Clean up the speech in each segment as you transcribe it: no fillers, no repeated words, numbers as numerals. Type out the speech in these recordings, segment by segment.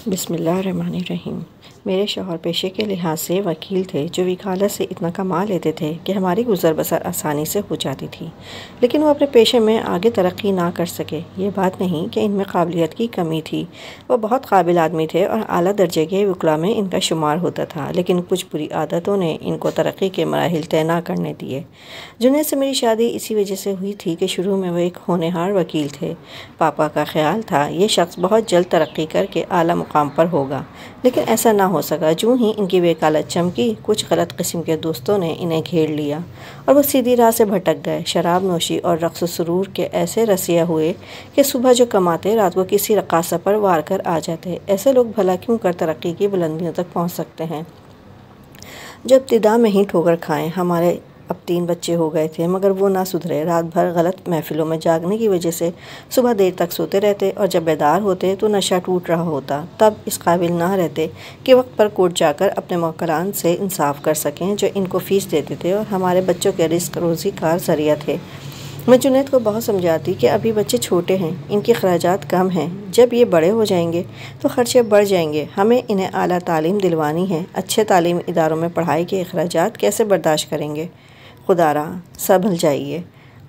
بسم اللہ الرحمن الرحیم۔ میرے شوہر پیشے کے لحاظ سے وکیل تھے جو وکالت سے اتنا کما لیتے تھے کہ ہماری گزر بسر آسانی سے ہو جاتی تھی، لیکن وہ اپنے پیشے میں آگے ترقی نہ کر سکے۔ یہ بات نہیں کہ ان میں قابلیت کی کمی تھی، وہ بہت قابل آدمی تھے اور اعلیٰ درجے کے وکلاء میں ان کا شمار ہوتا تھا، لیکن کچھ بری عادتوں نے ان کو ترقی کے مراحل طے نہ کرنے دیے۔ جنید سے میری شادی اسی وجہ سے ہوئی تھی کہ شروع میں وہ ایک ہونہار وکیل تھے۔ پاپا کا خیال تھا یہ شخص بہت جلد ترقی کر کے اعلیٰ مقام پر ہوگا، لیکن ایسا نہ ہو سکا۔ جو ہی ان کی وکالت چمکی، کچھ غلط قسم کے دوستوں نے انہیں گھیر لیا اور وہ سیدھی راہ سے بھٹک گئے۔ شراب نوشی اور رقص و سرور کے ایسے رسیا ہوئے کہ صبح جو کماتے رات کو کسی رقاصہ پر وار کر آ جاتے۔ ایسے لوگ بھلا کیوں کر ترقی کی بلندیوں تک پہنچ سکتے ہیں جو ابتدا میں ہی ٹھوکر کھائیں۔ ہمارے اب 3 بچے ہو گئے تھے مگر وہ نہ سدھرے۔ رات بھر غلط محفلوں میں جاگنے کی وجہ سے صبح دیر تک سوتے رہتے اور جب بیدار ہوتے تو نشہ ٹوٹ رہا ہوتا۔ تب اس قابل نہ رہتے کہ وقت پر کورٹ جا کر اپنے موکلان سے انصاف کر سکیں جو ان کو فیس دیتے تھے اور ہمارے بچوں کے رزق روزی کا ذریعہ تھے۔ میں جنید کو بہت سمجھاتی کہ ابھی بچے چھوٹے ہیں، ان کے اخراجات کم ہیں، جب یہ بڑے ہو جائیں گے تو خرچے بڑھ جائیں گے، ہمیں انہیں اعلیٰ تعلیم دلوانی ہے۔ اچھے تعلیمی اداروں میں پڑھائی کے اخراجات کیسے برداشت کریں گے؟ خدا را سنبھل جائیے،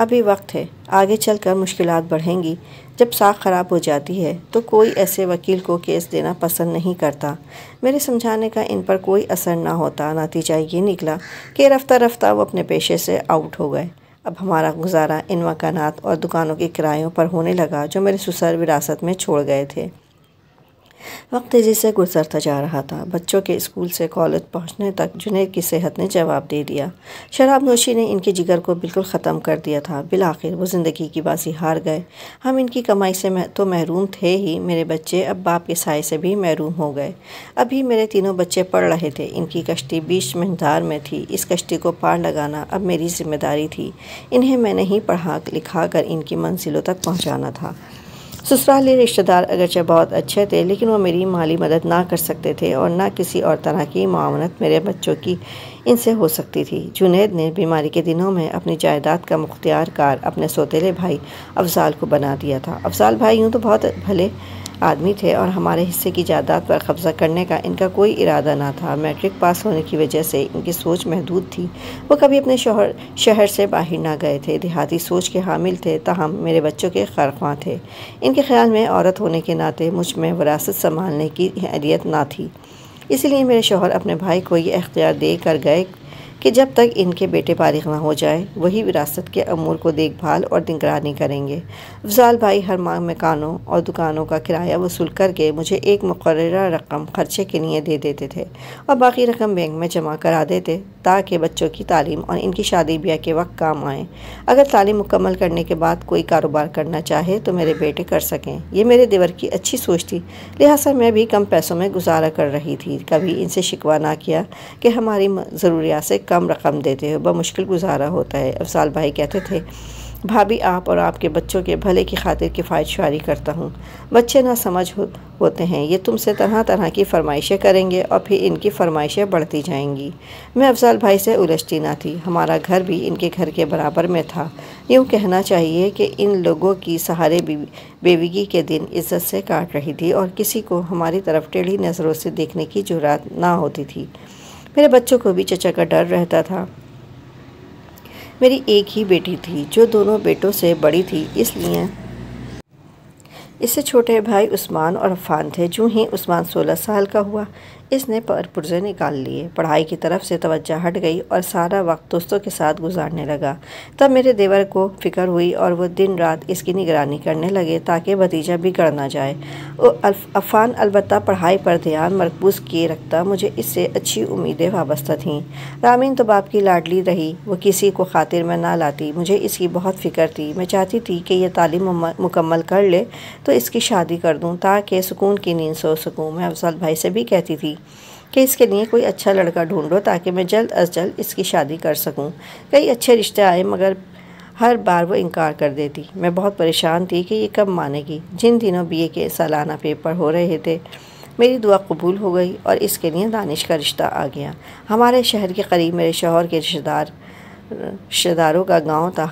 ابھی وقت ہے، آگے چل کر مشکلات بڑھیں گی۔ جب ساکھ خراب ہو جاتی ہے تو کوئی ایسے وکیل کو کیس دینا پسند نہیں کرتا۔ میرے سمجھانے کا ان پر کوئی اثر نہ ہوتا۔ نتیجہ یہ نکلا کہ رفتہ رفتہ وہ اپنے پیشے سے آؤٹ ہو گئے۔ اب ہمارا گزارا ان مکانات اور دکانوں کے کرایوں پر ہونے لگا جو میرے سسر وراثت میں چھوڑ گئے تھے۔ وقت تیزی سے گزرتا جا رہا تھا۔ بچوں کے اسکول سے کالج پہنچنے تک جنید کی صحت نے جواب دے دیا۔ شراب نوشی نے ان کے جگر کو بالکل ختم کر دیا تھا۔ بالآخر وہ زندگی کی بازی ہار گئے۔ ہم ان کی کمائی سے تو محروم تھے ہی، میرے بچے اب باپ کے سائے سے بھی محروم ہو گئے۔ ابھی میرے تینوں بچے پڑھ رہے تھے، ان کی کشتی بیچ مجھار میں تھی۔ اس کشتی کو پار لگانا اب میری ذمہ داری تھی۔ انہیں میں نے ہی پڑھا لکھا کر ان کی منزلوں تک پہنچانا تھا۔ سسرالی رشتہ دار اگرچہ بہت اچھے تھے لیکن وہ میری مالی مدد نہ کر سکتے تھے اور نہ کسی اور طرح کی معاونت میرے بچوں کی ان سے ہو سکتی تھی۔ جنید نے بیماری کے دنوں میں اپنی جائیداد کا مختیار کار اپنے سوتیلے بھائی افضال کو بنا دیا تھا۔ افضال بھائی یوں تو بہت بھلے آدمی تھے اور ہمارے حصے کی جائیداد پر قبضہ کرنے کا ان کا کوئی ارادہ نہ تھا۔ میٹرک پاس ہونے کی وجہ سے ان کی سوچ محدود تھی۔ وہ کبھی اپنے شہر سے باہر نہ گئے تھے، دیہاتی سوچ کے حامل تھے، تاہم میرے بچوں کے خیرخواہ تھے۔ ان کے خیال میں عورت ہونے کے ناطے مجھ میں وراثت سنبھالنے کی اہلیت نہ تھی، اس لیے میرے شوہر اپنے بھائی کو یہ اختیار دے کر گئے کہ جب تک ان کے بیٹے بالغ نہ ہو جائیں وہی وراثت کے امور کو دیکھ بھال اور نگرانی کریں گے۔ افضال بھائی ہر ماہ مکانوں اور دکانوں کا کرایہ وصول کر کے مجھے ایک مقررہ رقم خرچے کے لیے دے دیتے تھے اور باقی رقم بینک میں جمع کرا دیتے تاکہ بچوں کی تعلیم اور ان کی شادی بیاہ کے وقت کام آئیں۔ اگر تعلیم مکمل کرنے کے بعد کوئی کاروبار کرنا چاہے تو میرے بیٹے کر سکیں۔ یہ میرے دیور کی اچھی سوچ تھی، لہٰذا میں بھی کم پیسوں میں گزارا کر رہی تھی۔ کبھی ان سے شکوہ نہ کیا کہ ہماری ضروریات سے کم رقم دیتے ہو، بمشکل گزارا ہوتا ہے۔ افضال بھائی کہتے تھے، بھابھی آپ اور آپ کے بچوں کے بھلے کی خاطر کفایت شعاری کرتا ہوں، بچے نہ سمجھ ہوتے ہیں، یہ تم سے طرح طرح کی فرمائشیں کریں گے اور پھر ان کی فرمائشیں بڑھتی جائیں گی۔ میں افضال بھائی سے الجھتی نہ تھی، ہمارا گھر بھی ان کے گھر کے برابر میں تھا۔ یوں کہنا چاہیے کہ ان لوگوں کی سہارے بیوگی کے دن عزت سے کاٹ رہی تھی اور کسی کو ہماری طرف ٹیڑھی نظروں سے دیکھنے کی جرات نہ ہوتی تھی۔ میرے بچوں کو بھی چچا کا ڈر رہتا تھا۔ میری ایک ہی بیٹی تھی جو دونوں بیٹوں سے بڑی تھی، اس لیے اس سے چھوٹے بھائی عثمان اور عفان تھے۔ جو ہی عثمان 16 سال کا ہوا اس نے پرزے نکال لیے، پڑھائی کی طرف سے توجہ ہٹ گئی اور سارا وقت دوستوں کے ساتھ گزارنے لگا۔ تب میرے دیور کو فکر ہوئی اور وہ دن رات اس کی نگرانی کرنے لگے تاکہ بھتیجا بگڑ نہ جائے۔ عفان البتہ پڑھائی پر دھیان مرکوز کیے رکھتا، مجھے اس سے اچھی امیدیں وابستہ تھیں۔ رامین تو باپ کی لاڈلی رہی، وہ کسی کو خاطر میں نہ لاتی، مجھے اس کی بہت فکر تھی۔ میں چاہتی تھی کہ یہ تعلیم مکمل کر لے تو اس کی شادی کر دوں تاکہ سکون کی نیند سو سکوں۔ میں افضل بھائی سے بھی کہتی تھی کہ اس کے لیے کوئی اچھا لڑکا ڈھونڈو تاکہ میں جلد از جلد اس کی شادی کر سکوں۔ کئی اچھے رشتے آئے مگر ہر بار وہ انکار کر دیتی۔ میں بہت پریشان تھی کہ یہ کب مانے گی۔ جن دنوں BA کے سالانہ پیپر ہو رہے تھے میری دعا قبول ہو گئی اور اس کے لیے دانش کا رشتہ آ گیا۔ ہمارے شہر کے قریب میرے شوہر کے رشتہ داروں کا گاؤں تھا،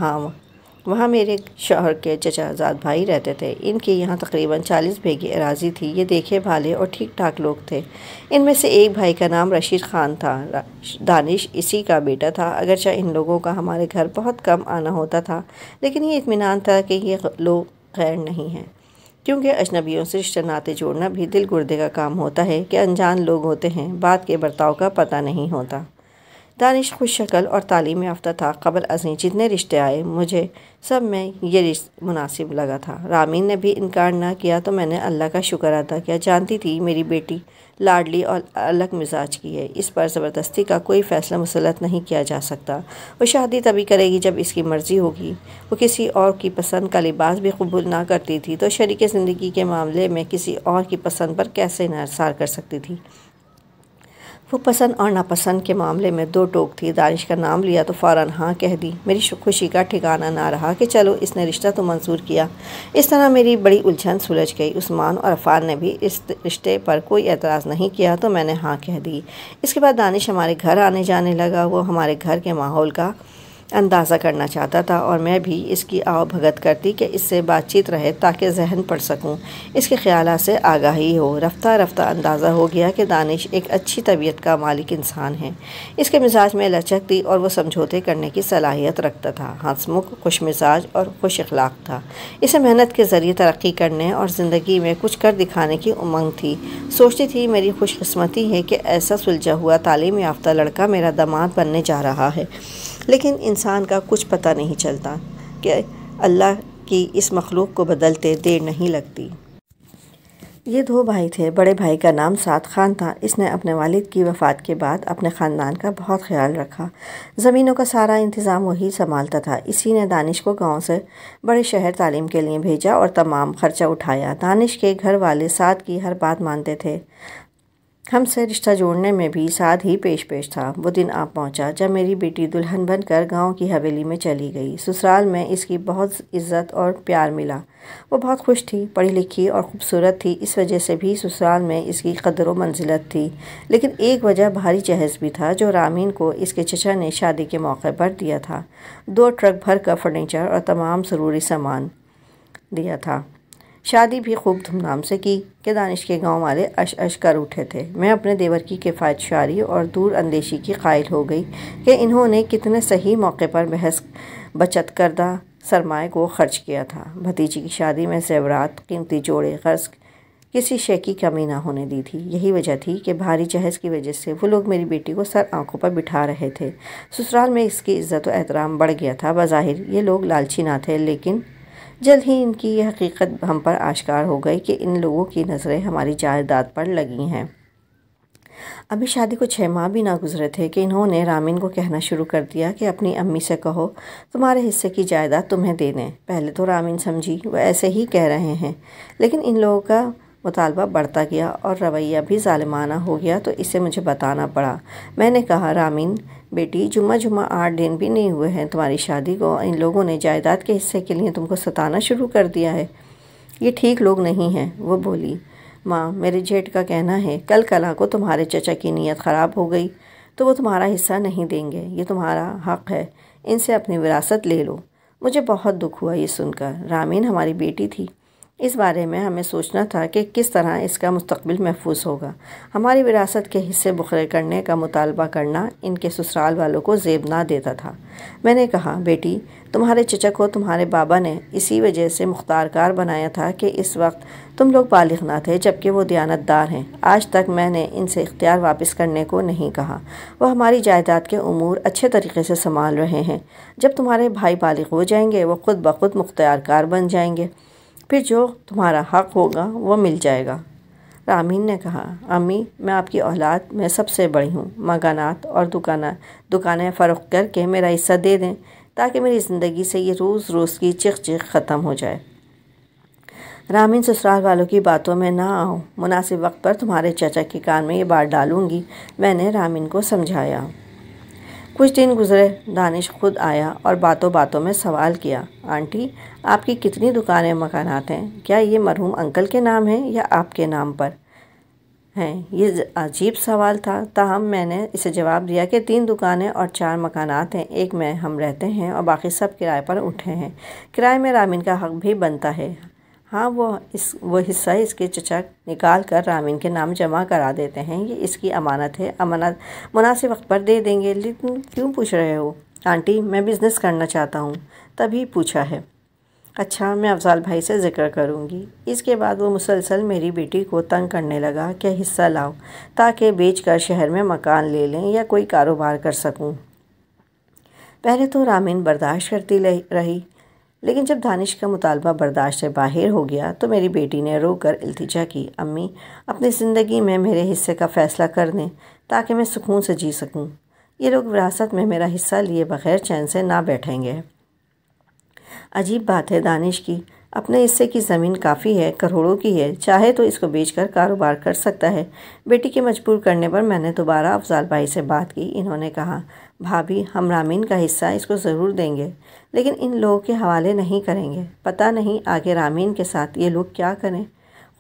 وہاں میرے شوہر کے چچا زاد بھائی رہتے تھے۔ ان کی یہاں تقریباً 40 بیگھے اراضی تھی۔ یہ دیکھے بھالے اور ٹھیک ٹھاک لوگ تھے۔ ان میں سے ایک بھائی کا نام رشید خان تھا۔ دانش اسی کا بیٹا تھا۔ اگرچہ ان لوگوں کا ہمارے گھر بہت کم آنا ہوتا تھا، لیکن یہ اطمینان تھا کہ یہ لوگ غیر نہیں ہیں، کیونکہ اجنبیوں سے رشتہ ناطے جوڑنا بھی دل گردے کا کام ہوتا ہے کہ انجان لوگ ہوتے ہیں، بات کے برتاؤ کا پتہ نہیں ہوتا۔ دانش خوش شکل اور تعلیم یافتہ تھا۔ قبل ازیں جتنے رشتے آئے مجھے سب میں یہ رشتہ مناسب لگا تھا۔ رامین نے بھی انکار نہ کیا تو میں نے اللہ کا شکر ادا کیا۔ جانتی تھی میری بیٹی لاڈلی اور الگ مزاج کی ہے، اس پر زبردستی کا کوئی فیصلہ مسلط نہیں کیا جا سکتا۔ وہ شادی تبھی کرے گی جب اس کی مرضی ہوگی۔ وہ کسی اور کی پسند کا لباس بھی قبول نہ کرتی تھی تو شریک زندگی کے معاملے میں کسی اور کی پسند پر کیسے انحصار کر سکتی تھی؟ وہ پسند اور ناپسند کے معاملے میں دو ٹوک تھی۔ دانش کا نام لیا تو فوراً ہاں کہہ دی۔ میری خوشی کا ٹھکانہ نہ رہا کہ چلو اس نے رشتہ تو منظور کیا۔ اس طرح میری بڑی الجھن سلجھ گئی۔ عثمان اور عفان نے بھی اس رشتے پر کوئی اعتراض نہیں کیا تو میں نے ہاں کہہ دی۔ اس کے بعد دانش ہمارے گھر آنے جانے لگا۔ وہ ہمارے گھر کے ماحول کا اندازہ کرنا چاہتا تھا اور میں بھی اس کی آؤ بھگت کرتی کہ اس سے بات چیت رہے تاکہ ذہن پڑھ سکوں، اس کے خیالات سے آگاہی ہو۔ رفتہ رفتہ اندازہ ہو گیا کہ دانش ایک اچھی طبیعت کا مالک انسان ہے۔ اس کے مزاج میں لچک تھی اور وہ سمجھوتے کرنے کی صلاحیت رکھتا تھا۔ ہنسمکھ، خوش مزاج اور خوش اخلاق تھا۔ اسے محنت کے ذریعے ترقی کرنے اور زندگی میں کچھ کر دکھانے کی امنگ تھی۔ سوچتی تھی میری خوش قسمتی ہے کہ ایسا سلجھا ہوا تعلیم یافتہ لڑکا میرا داماد بننے جا رہا ہے، لیکن انسان کا کچھ پتہ نہیں چلتا کہ اللہ کی اس مخلوق کو بدلتے دیر نہیں لگتی۔ یہ دو بھائی تھے۔ بڑے بھائی کا نام سعد خان تھا۔ اس نے اپنے والد کی وفات کے بعد اپنے خاندان کا بہت خیال رکھا۔ زمینوں کا سارا انتظام وہی سنبھالتا تھا۔ اسی نے دانش کو گاؤں سے بڑے شہر تعلیم کے لیے بھیجا اور تمام خرچہ اٹھایا۔ دانش کے گھر والے سعد کی ہر بات مانتے تھے۔ ہم سے رشتہ جوڑنے میں بھی سعد ہی پیش تھا۔ وہ دن آ پہنچا جب میری بیٹی دلہن بن کر گاؤں کی حویلی میں چلی گئی۔ سسرال میں اس کی بہت عزت اور پیار ملا۔ وہ بہت خوش تھی، پڑھی لکھی اور خوبصورت تھی، اس وجہ سے بھی سسرال میں اس کی قدر و منزلت تھی۔ لیکن ایک وجہ بھاری جہیز بھی تھا جو رامین کو اس کے چچا نے شادی کے موقع پر دیا تھا۔ 2 ٹرک بھر کر فرنیچر اور تمام ضروری سامان دیا تھا۔ شادی بھی خوب دھوم دھام سے کی کہ دانش کے گاؤں والے اش کر اٹھے تھے۔ میں اپنے دیور کی کفایت شعاری اور دور اندیشی کی قائل ہو گئی کہ انہوں نے کتنے صحیح موقع پر بچت کردہ سرمائے کو خرچ کیا تھا۔ بھتیجی کی شادی میں زیورات، قیمتی جوڑے، غرض کسی شے کی کمی نہ ہونے دی تھی۔ یہی وجہ تھی کہ بھاری جہیز کی وجہ سے وہ لوگ میری بیٹی کو سر آنکھوں پر بٹھا رہے تھے۔ سسرال میں اس کی عزت و احترام بڑھ گیا تھا۔ بظاہر یہ لوگ لالچی نہ تھے، لیکن جلد ہی ان کی یہ حقیقت ہم پر آشکار ہو گئی کہ ان لوگوں کی نظریں ہماری جائیداد پر لگی ہیں۔ ابھی شادی کو 6 ماہ بھی نہ گزرے تھے کہ انہوں نے رامین کو کہنا شروع کر دیا کہ اپنی امی سے کہو تمہارے حصے کی جائیداد تمہیں دے دیں۔ پہلے تو رامین سمجھی وہ ایسے ہی کہہ رہے ہیں، لیکن ان لوگوں کا مطالبہ بڑھتا گیا اور رویہ بھی ظالمانہ ہو گیا تو اسے مجھے بتانا پڑا۔ میں نے کہا رامین بیٹی، جمعہ 8 دن بھی نہیں ہوئے ہیں تمہاری شادی کو، ان لوگوں نے جائیداد کے حصے کے لیے تم کو ستانا شروع کر دیا ہے۔ یہ ٹھیک لوگ نہیں ہیں۔ وہ بولی، ماں میرے جیٹھ کا کہنا ہے کل کلا کو تمہارے چچا کی نیت خراب ہو گئی تو وہ تمہارا حصہ نہیں دیں گے، یہ تمہارا حق ہے، ان سے اپنی وراثت لے لو۔ مجھے بہت دکھ ہوا یہ سن کر۔ رامین ہماری بیٹی تھی، اس بارے میں ہمیں سوچنا تھا کہ کس طرح اس کا مستقبل محفوظ ہوگا۔ ہماری وراثت کے حصے بخیر کرنے کا مطالبہ کرنا ان کے سسرال والوں کو زیب نہ دیتا تھا۔ میں نے کہا بیٹی، تمہارے چچا کو تمہارے بابا نے اسی وجہ سے مختار کار بنایا تھا کہ اس وقت تم لوگ بالغ نہ تھے، جبکہ وہ دیانت دار ہیں۔ آج تک میں نے ان سے اختیار واپس کرنے کو نہیں کہا۔ وہ ہماری جائیداد کے امور اچھے طریقے سے سنبھال رہے ہیں۔ جب تمہارے بھائی بالغ ہو جائیں گے وہ خود بخود مختار کار بن جائیں گے، پھر جو تمہارا حق ہوگا وہ مل جائے گا۔ رامین نے کہا، امی میں آپ کی اولاد میں سب سے بڑی ہوں، مکانات اور دکانیں فروخت کر کے میرا حصہ دے دیں تاکہ میری زندگی سے یہ روز کی چیخ ختم ہو جائے۔ رامین سسرال والوں کی باتوں میں نہ آؤ، مناسب وقت پر تمہارے چچا کے کان میں یہ بات ڈالوں گی، میں نے رامین کو سمجھایا۔ کچھ دن گزرے، دانش خود آیا اور باتوں میں سوال کیا، آنٹی آپ کی کتنی دکانیں مکانات ہیں؟ کیا یہ مرحوم انکل کے نام ہیں یا آپ کے نام پر؟ ہیں؟ یہ عجیب سوال تھا، تاہم میں نے اسے جواب دیا کہ 3 دکانیں اور 4 مکانات ہیں، ایک میں ہم رہتے ہیں اور باقی سب کرائے پر اٹھے ہیں۔ کرائے میں رامین کا حق بھی بنتا ہے۔ ہاں، وہ حصہ اس کے چچا نکال کر رامین کے نام جمع کرا دیتے ہیں، یہ اس کی امانت ہے، امانت مناسب وقت پر دے دیں گے۔ لیکن کیوں پوچھ رہے ہو آنٹی؟ میں بزنس کرنا چاہتا ہوں، تبھی پوچھا ہے۔ اچھا، میں افضال بھائی سے ذکر کروں گی۔ اس کے بعد وہ مسلسل میری بیٹی کو تنگ کرنے لگا کہ حصہ لاؤ تاکہ بیچ کر شہر میں مکان لے لیں یا کوئی کاروبار کر سکوں۔ پہلے تو رامین برداشت کرتی رہی، لیکن جب دانش کا مطالبہ برداشت سے باہر ہو گیا تو میری بیٹی نے رو کر التجا کی، امی اپنی زندگی میں میرے حصے کا فیصلہ کر دیں تاکہ میں سکون سے جی سکوں۔ یہ لوگ وراثت میں میرا حصہ لیے بغیر چین سے نہ بیٹھیں گے۔ عجیب بات ہے دانش کی، اپنے حصے کی زمین کافی ہے، کروڑوں کی ہے، چاہے تو اس کو بیچ کر کاروبار کر سکتا ہے۔ بیٹی کے مجبور کرنے پر میں نے دوبارہ افضال بھائی سے بات کی۔ انہوں نے کہا، بھابھی ہم رامین کا حصہ اس کو ضرور دیں گے، لیکن ان لوگوں کے حوالے نہیں کریں گے۔ پتہ نہیں آگے رامین کے ساتھ یہ لوگ کیا کریں،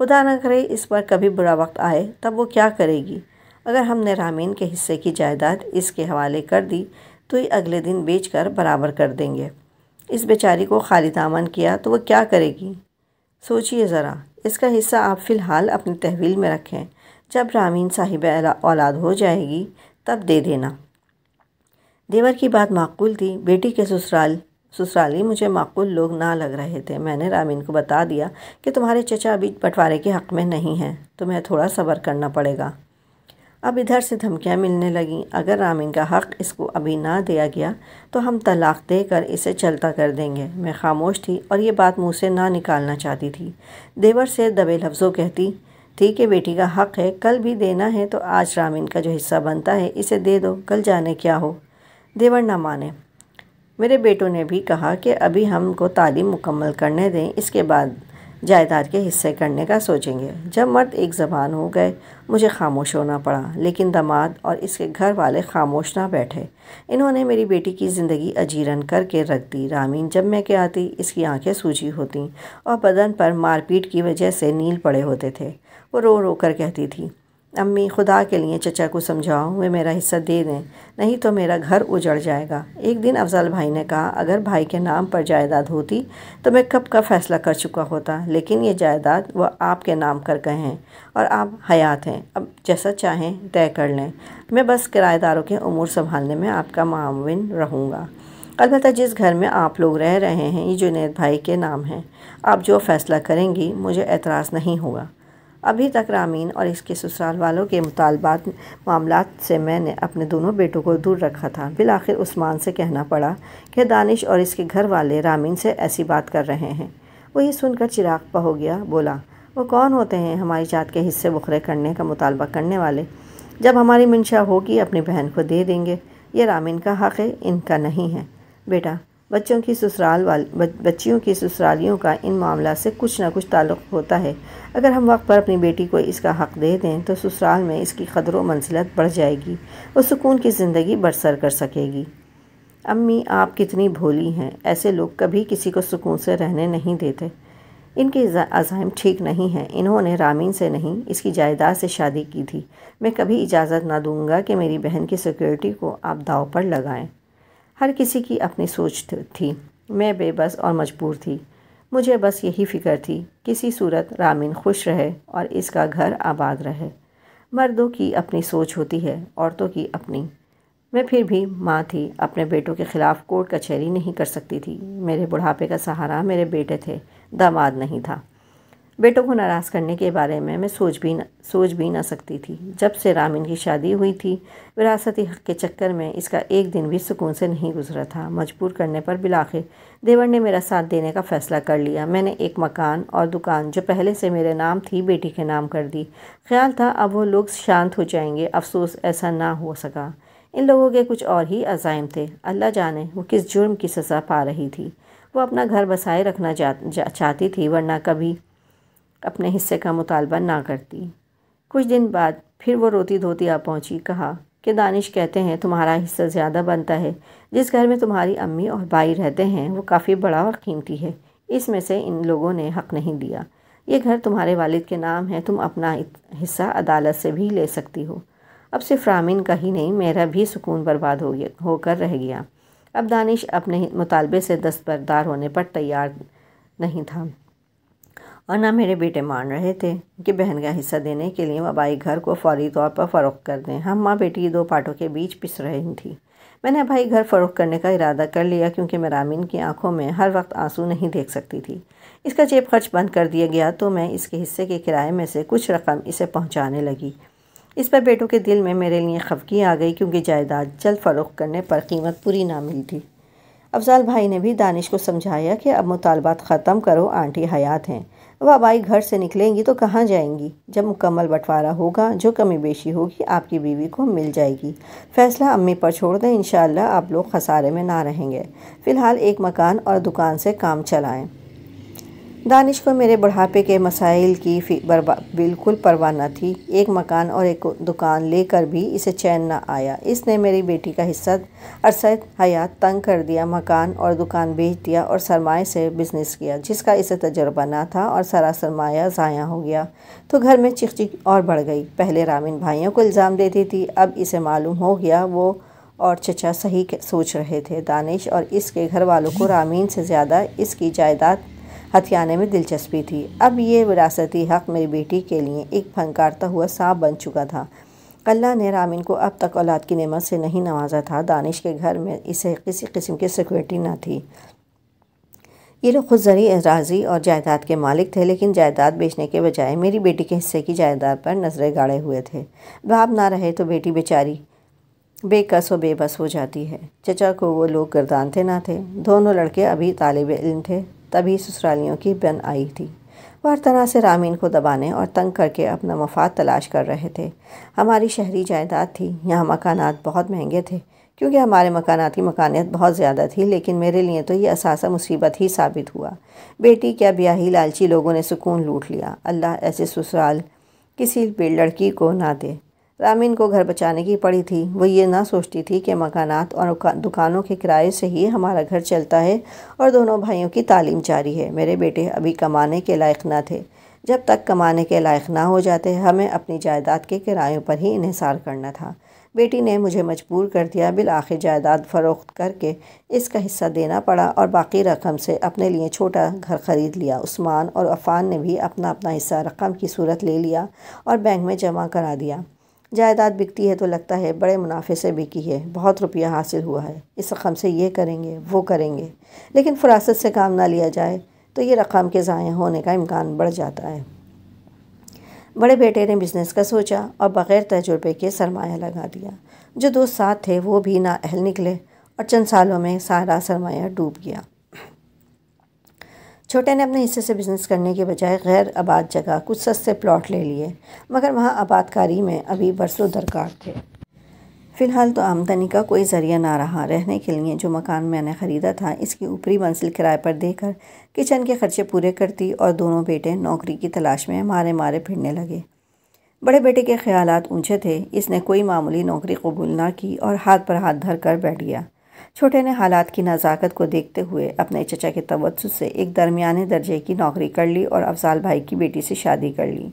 خدا نہ کرے اس پر کبھی برا وقت آئے تب وہ کیا کرے گی۔ اگر ہم نے رامین کے حصے کی جائیداد اس کے حوالے کر دی تو یہ اگلے دن بیچ کر برابر کر دیں گے۔ اس بیچاری کو خالی دامن کیا تو وہ کیا کرے گی؟ سوچئے ذرا، اس کا حصہ آپ فی الحال اپنی تحویل میں رکھیں، جب رامین صاحب اولاد ہو جائے گی تب دے دینا۔ دیور کی بات معقول تھی، بیٹی کے سسرالی مجھے معقول لوگ نہ لگ رہے تھے۔ میں نے رامین کو بتا دیا کہ تمہارے چچا ابھی بٹوارے کے حق میں نہیں ہیں، تمہیں تھوڑا صبر کرنا پڑے گا۔ اب ادھر سے دھمکیاں ملنے لگیں، اگر رامین کا حق اس کو ابھی نہ دیا گیا تو ہم طلاق دے کر اسے چلتا کر دیں گے۔ میں خاموش تھی اور یہ بات منہ سے نہ نکالنا چاہتی تھی۔ دیور سے دبے لفظوں کہتی تھی کہ بیٹی کا حق ہے، کل بھی دینا ہے تو آج رامین کا جو حصہ بنتا ہے اسے دے دو، کل جانے کیا ہو۔ دیور نہ مانے۔ میرے بیٹوں نے بھی کہا کہ ابھی ہم کو تعلیم مکمل کرنے دیں، اس کے بعد جائیداد کے حصے کرنے کا سوچیں گے۔ جب مرد ایک زبان ہو گئے مجھے خاموش ہونا پڑا، لیکن داماد اور اس کے گھر والے خاموش نہ بیٹھے۔ انہوں نے میری بیٹی کی زندگی اجیرن کر کے رکھ دی۔ رامین جب میں کے آتی اس کی آنکھیں سوجی ہوتیں اور بدن پر مار پیٹ کی وجہ سے نیل پڑے ہوتے تھے۔ وہ رو رو کر کہتی تھی، امی خدا کے لیے چچا کو سمجھاؤ وہ میرا حصہ دے دیں، نہیں تو میرا گھر اجڑ جائے گا۔ ایک دن افضل بھائی نے کہا، اگر بھائی کے نام پر جائیداد ہوتی تو میں کب کا فیصلہ کر چکا ہوتا، لیکن یہ جائیداد وہ آپ کے نام کر گئے ہیں اور آپ حیات ہیں، اب جیسا چاہیں طے کر لیں، میں بس کرایہ داروں کے امور سنبھالنے میں آپ کا معاون رہوں گا۔ البتہ جس گھر میں آپ لوگ رہ رہے ہیں یہ جنید بھائی کے نام ہے، آپ جو فیصلہ کریں گی مجھے اعتراض نہیں ہوگا۔ ابھی تک رامین اور اس کے سسرال والوں کے معاملات سے میں نے اپنے دونوں بیٹوں کو دور رکھا تھا۔ بالآخر عثمان سے کہنا پڑا کہ دانش اور اس کے گھر والے رامین سے ایسی بات کر رہے ہیں۔ وہ یہ سن کر چراغ ہو گیا، بولا، وہ کون ہوتے ہیں ہماری ذات کے حصے بکھرے کرنے کا مطالبہ کرنے والے؟ جب ہماری منشا ہوگی اپنی بہن کو دے دیں گے، یہ رامین کا حق ہے، ان کا نہیں ہے۔ بیٹا، بچیوں کی سسرالیوں کا ان معاملات سے کچھ نہ کچھ تعلق ہوتا ہے۔ اگر ہم وقت پر اپنی بیٹی کو اس کا حق دے دیں تو سسرال میں اس کی قدر و منزلت بڑھ جائے گی، وہ سکون کی زندگی بسر کر سکے گی۔ امی آپ کتنی بھولی ہیں، ایسے لوگ کبھی کسی کو سکون سے رہنے نہیں دیتے۔ ان کے عزائم ٹھیک نہیں ہیں، انہوں نے رامین سے نہیں اس کی جائیداد سے شادی کی تھی۔ میں کبھی اجازت نہ دوں گا کہ میری بہن کی سیکورٹی کو آپ داؤ پر لگائیں۔ ہر کسی کی اپنی سوچ تھی، میں بے بس اور مجبور تھی۔ مجھے بس یہی فکر تھی، کسی صورت رامین خوش رہے اور اس کا گھر آباد رہے۔ مردوں کی اپنی سوچ ہوتی ہے، عورتوں کی اپنی۔ میں پھر بھی ماں تھی، اپنے بیٹوں کے خلاف کورٹ کچہری نہیں کر سکتی تھی۔ میرے بڑھاپے کا سہارا میرے بیٹے تھے، داماد نہیں تھا۔ بیٹوں کو ناراض کرنے کے بارے میں سوچ بھی نہ سکتی تھی۔ جب سے رامین کی شادی ہوئی تھی وراثتی حق کے چکر میں اس کا ایک دن بھی سکون سے نہیں گزرا تھا۔ مجبور کرنے پر بالآخر دیور نے میرا ساتھ دینے کا فیصلہ کر لیا۔ میں نے ایک مکان اور دکان جو پہلے سے میرے نام تھی بیٹی کے نام کر دی۔ خیال تھا اب وہ لوگ شانت ہو جائیں گے، افسوس ایسا نہ ہو سکا۔ ان لوگوں کے کچھ اور ہی عزائم تھے، اللہ جانے وہ کس جرم کی سزا پا رہی تھی۔ وہ اپنا گھر بسائے رکھنا چاہتی تھی، ورنہ کبھی اپنے حصے کا مطالبہ نہ کرتی۔ کچھ دن بعد پھر وہ روتی دھوتی آ پہنچی، کہا کہ دانش کہتے ہیں تمہارا حصہ زیادہ بنتا ہے، جس گھر میں تمہاری امی اور بھائی رہتے ہیں وہ کافی بڑا اور قیمتی ہے، اس میں سے ان لوگوں نے حق نہیں دیا۔ یہ گھر تمہارے والد کے نام ہے، تم اپنا حصہ عدالت سے بھی لے سکتی ہو۔ اب صرف رامین کا ہی نہیں، میرا بھی سکون برباد ہو کر رہ گیا۔ اب دانش اپنے مطالبے سے دستبردار ہونے پر تیار نہیں تھا، اور نہ میرے بیٹے مان رہے تھے کہ بہن کا حصہ دینے کے لیے ابائی گھر کو فوری طور پر فروخت کر دیں۔ ہم ماں بیٹی دو پارٹوں کے بیچ پس رہی تھی۔ میں نے ابائی گھر فروخت کرنے کا ارادہ کر لیا کیونکہ میں رامین کی آنکھوں میں ہر وقت آنسو نہیں دیکھ سکتی تھی۔ اس کا جیب خرچ بند کر دیا گیا تو میں اس کے حصے کے کرائے میں سے کچھ رقم اسے پہنچانے لگی۔ اس پر بیٹوں کے دل میں میرے لیے خفگی آ گئی کیونکہ جائیداد جلد فروخت کرنے پر قیمت پوری نہ ملی تھی۔ افضال بھائی نے بھی دانش کو سمجھایا کہ اب مطالبات ختم کرو، آنٹی حیات ہیں، وہ ابائی گھر سے نکلیں گی تو کہاں جائیں گی؟ جب مکمل بٹوارا ہوگا جو کمی بیشی ہوگی آپ کی بیوی کو مل جائے گی۔ فیصلہ امی پر چھوڑ دیں، انشاءاللہ آپ لوگ خسارے میں نہ رہیں گے۔ فی الحال ایک مکان اور دکان سے کام چلائیں۔ دانش کو میرے بڑھاپے کے مسائل کی بالکل پرواہ نہ تھی۔ ایک مکان اور ایک دکان لے کر بھی اسے چین نہ آیا۔ اس نے میری بیٹی کا حصہ عرصہ حیات تنگ کر دیا، مکان اور دکان بیچ دیا اور سرمایہ سے بزنس کیا جس کا اسے تجربہ نہ تھا، اور سارا سرمایہ ضائع ہو گیا تو گھر میں چیخ چیخ اور بڑھ گئی۔ پہلے رامین بھائیوں کو الزام دیتی تھی، اب اسے معلوم ہو گیا وہ اور چچا صحیح سوچ رہے تھے۔ دانش اور اس کے گھر والوں کو رامین سے زیادہ اس کی جائیداد ہتھیانے میں دلچسپی تھی۔ اب یہ وراثتی حق میری بیٹی کے لیے ایک پھنکارتا ہوا سانپ بن چکا تھا۔ اللہ نے رامین کو اب تک اولاد کی نعمت سے نہیں نوازا تھا۔ دانش کے گھر میں اسے کسی قسم کی سیکورٹی نہ تھی۔ یہ لوگ خود زرعی اراضی اور جائیداد کے مالک تھے، لیکن جائیداد بیچنے کے بجائے میری بیٹی کے حصے کی جائیداد پر نظریں گاڑے ہوئے تھے۔ باپ نہ رہے تو بیٹی بیچاری بے کس و بے بس ہو جاتی ہے۔ چچا کو وہ لوگ گردانتے نہ تھے۔ دونوں لڑکے ابھی طالب علم تھے، تبھی سسرالیوں کی بن آئی تھی۔ وہ ہر طرح سے رامین کو دبانے اور تنگ کر کے اپنا مفاد تلاش کر رہے تھے۔ ہماری شہری جائیداد تھی، یہاں مکانات بہت مہنگے تھے کیونکہ ہمارے مکانات کی مکانیت بہت زیادہ تھی، لیکن میرے لیے تو یہ اثاثہ مصیبت ہی ثابت ہوا۔ بیٹی کیا بیاہی لالچی لوگوں نے سکون لوٹ لیا۔ اللہ ایسے سسرال کسی لڑکی کو نہ دے۔ رامین کو گھر بچانے کی پڑی تھی۔ وہ یہ نہ سوچتی تھی کہ مکانات اور دکانوں کے کرائے سے ہی ہمارا گھر چلتا ہے اور دونوں بھائیوں کی تعلیم جاری ہے۔ میرے بیٹے ابھی کمانے کے لائق نہ تھے۔ جب تک کمانے کے لائق نہ ہو جاتے ہمیں اپنی جائیداد کے کرایوں پر ہی انحصار کرنا تھا۔ بیٹی نے مجھے مجبور کر دیا، بالآخر جائیداد فروخت کر کے اس کا حصہ دینا پڑا اور باقی رقم سے اپنے لیے چھوٹا گھر خرید لیا۔ عثمان اور عفان نے بھی اپنا اپنا حصہ رقم کی صورت لے لیا اور بینک میں جمع کرا دیا۔ جائیداد بکتی ہے تو لگتا ہے بڑے منافع سے بکی ہے، بہت روپیہ حاصل ہوا ہے، اس رقم سے یہ کریں گے وہ کریں گے، لیکن فراست سے کام نہ لیا جائے تو یہ رقم کے ضائع ہونے کا امکان بڑھ جاتا ہے۔ بڑے بیٹے نے بزنس کا سوچا اور بغیر تجربے کے سرمایہ لگا دیا۔ جو دوست ساتھ تھے وہ بھی نااہل نکلے اور چند سالوں میں سارا سرمایہ ڈوب گیا۔ چھوٹے نے اپنے حصے سے بزنس کرنے کے بجائے غیر آباد جگہ کچھ سستے پلاٹ لے لیے، مگر وہاں آباد کاری میں ابھی برسوں درکار تھے۔ فی الحال تو آمدنی کا کوئی ذریعہ نہ رہا۔ رہنے کے لیے جو مکان میں نے خریدا تھا اس کی اوپری منزل کرائے پر دے کر کچن کے خرچے پورے کرتی اور دونوں بیٹے نوکری کی تلاش میں مارے مارے پھرنے لگے۔ بڑے بیٹے کے خیالات اونچے تھے، اس نے کوئی معمولی نوکری قبول نہ کی اور ہاتھ پر ہاتھ دھر کر بیٹھ گیا۔ چھوٹے نے حالات کی نزاکت کو دیکھتے ہوئے اپنے چچا کے توسط سے ایک درمیانے درجے کی نوکری کر لی اور افضال بھائی کی بیٹی سے شادی کر لی۔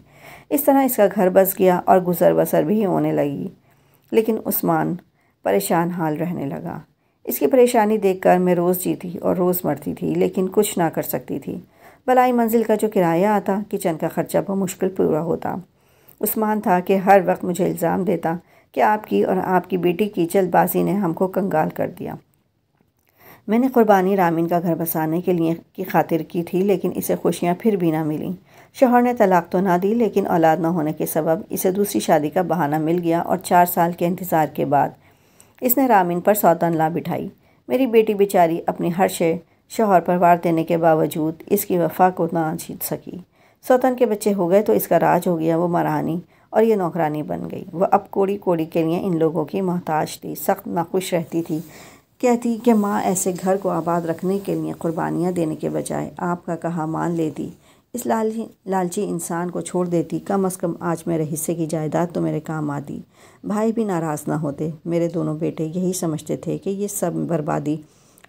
اس طرح اس کا گھر بس گیا اور گزر بسر بھی ہونے لگی، لیکن عثمان پریشان حال رہنے لگا۔ اس کی پریشانی دیکھ کر میں روز جیتی اور روز مرتی تھی، لیکن کچھ نہ کر سکتی تھی۔ بلائی منزل کا جو کرایہ آتا، کچن کا خرچہ بمشکل پورا ہوتا۔ عثمان تھا کہ ہر وقت مجھے الزام دیتا کہ آپ کی اور آپ کی بیٹی کی جلد بازی نے ہم کو کنگال کر دیا۔ میں نے قربانی رامین کا گھر بسانے کے لیے کی خاطر کی تھی، لیکن اسے خوشیاں پھر بھی نہ ملیں۔ شوہر نے طلاق تو نہ دی، لیکن اولاد نہ ہونے کے سبب اسے دوسری شادی کا بہانہ مل گیا اور 4 سال کے انتظار کے بعد اس نے رامین پر سوتن لا بٹھائی۔ میری بیٹی بیچاری اپنی ہر شے شوہر پر وار دینے کے باوجود اس کی وفا کو نہ جیت سکی۔ سوتن کے بچے ہو گئے تو اس کا راج ہو گیا، وہ مہرانی اور یہ نوکرانی بن گئی۔ وہ اب کوڑی کوڑی کے لیے ان لوگوں کی محتاج تھی، سخت ناخوش رہتی تھی، کہتی کہ ماں ایسے گھر کو آباد رکھنے کے لیے قربانیاں دینے کے بجائے آپ کا کہا مان لیتی، اس لالچی انسان کو چھوڑ دیتی، کم از کم آج میرے حصے کی جائیداد تو میرے کام آتی۔ بھائی بھی ناراض نہ ہوتے۔ میرے دونوں بیٹے یہی سمجھتے تھے کہ یہ سب بربادی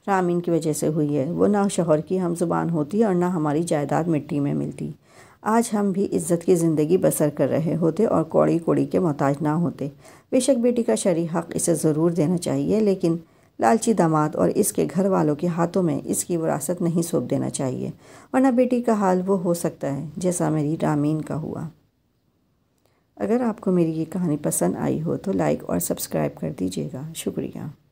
رامین کی وجہ سے ہوئی ہے۔ وہ نہ شوہر کی ہم زبان ہوتی اور نہ ہماری جائیداد مٹی میں ملتی۔ آج ہم بھی عزت کی زندگی بسر کر رہے ہوتے اور کوڑی کوڑی کے محتاج نہ ہوتے۔ بے شک بیٹی کا شرعی حق اسے ضرور دینا چاہیے، لیکن لالچی داماد اور اس کے گھر والوں کے ہاتھوں میں اس کی وراثت نہیں سونپ دینا چاہیے، ورنہ بیٹی کا حال وہ ہو سکتا ہے جیسا میری رامین کا ہوا۔ اگر آپ کو میری یہ کہانی پسند آئی ہو تو لائک اور سبسکرائب کر دیجیے گا۔ شکریہ۔